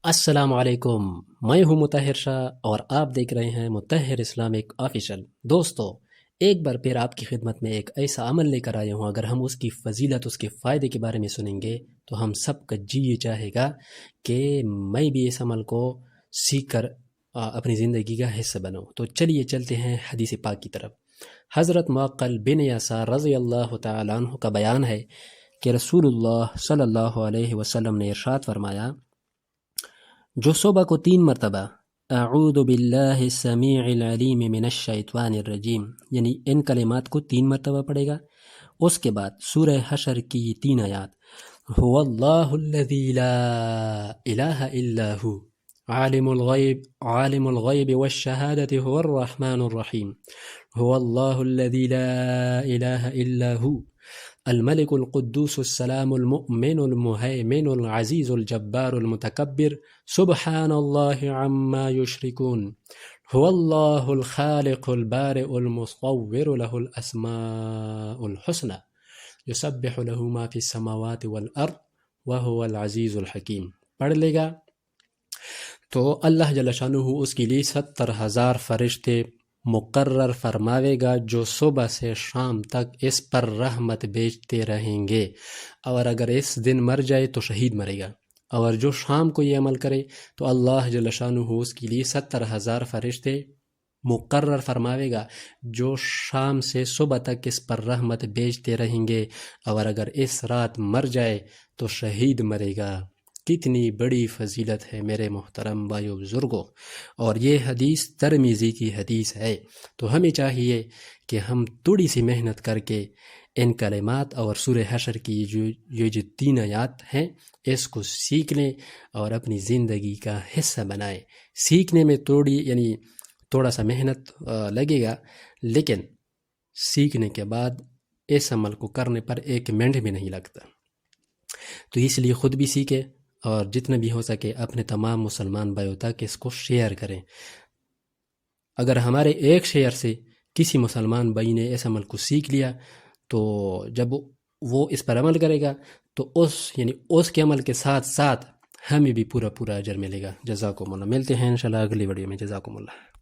السلام علیکم، میں ہوں مطہر شاہ اور آپ دیکھ رہے ہیں مطہر اسلامک آفیشل۔ دوستو، ایک بار پھر آپ کی خدمت میں ایک ایسا عمل لے کر آیا ہوں، اگر ہم اس کی فضیلت، اس کے فائدے کے بارے میں سنیں گے تو ہم سب کا جی یہ چاہے گا کہ میں بھی اس عمل کو سیکھ کر اپنی زندگی کا حصہ بنوں۔ تو چلیے چلتے ہیں حدیث پاک کی طرف۔ حضرت معقل بن یسار رضی اللہ تعالیٰ عنہ کا بیان ہے کہ رسول اللہ صلی اللہ علیہ وسلم نے ارشاد فرمایا، جو صبح کو 3 مرتبہ اعوذ باللہ السمیع العلیم من الشیطان الرجیم یعنی ان کلمات کو 3 مرتبہ پڑھے گا، اس کے بعد سورہ حشر کی یہ 3 آیات، هو اللہ الذی لا الہ الا ہو عالم الغیب والشہادة هو الرحمن الرحیم، هو اللہ الذی لا الہ الا ہو الملك القدوس السلام المؤمن المهيمن العزيز الجبار المتكبر سبحان الله عما يشركون، هو الله الخالق البارئ المصور له الأسماء الحسنى يسبح له ما في السماوات والأرض وهو العزيز الحكيم۔ پڑھ لے گا تو اللہ جل شانہ اس کے لیے 70,000 فرشتے مقرر فرماوے گا جو صبح سے شام تک اس پر رحمت بھیجتے رہیں گے، اور اگر اس دن مر جائے تو شہید مرے گا، اور جو شام کو یہ عمل کرے تو اللہ جل شانہ اس کے لیے 70,000 فرشتے مقرر فرماوے گا جو شام سے صبح تک اس پر رحمت بھیجتے رہیں گے، اور اگر اس رات مر جائے تو شہید مرے گا۔ کتنی بڑی فضیلت ہے میرے محترم بھائیو بزرگوں، اور یہ حدیث ترمذی کی حدیث ہے۔ تو ہمیں چاہیے کہ ہم تھوڑی سی محنت کر کے ان کلمات اور سورہ حشر کی یہ جو 3 آیات ہیں اس کو سیکھ لیں اور اپنی زندگی کا حصہ بنائیں۔ سیکھنے میں تھوڑا سا محنت لگے گا، لیکن سیکھنے کے بعد اس عمل کو کرنے پر 1 منٹ بھی نہیں لگتا۔ تو اس لیے خود بھی سیکھیں اور جتنا بھی ہو سکے اپنے تمام مسلمان بھائیوں تک اس کو شیئر کریں۔ اگر ہمارے ایک شیئر سے کسی مسلمان بھائی نے اس عمل کو سیکھ لیا تو جب وہ اس پر عمل کرے گا تو اس کے عمل کے ساتھ ساتھ ہمیں بھی پورا اجر ملے گا۔ جزاکم اللہ۔ ملتے ہیں انشاءاللہ اگلی ویڈیو میں۔ جزاکم اللہ۔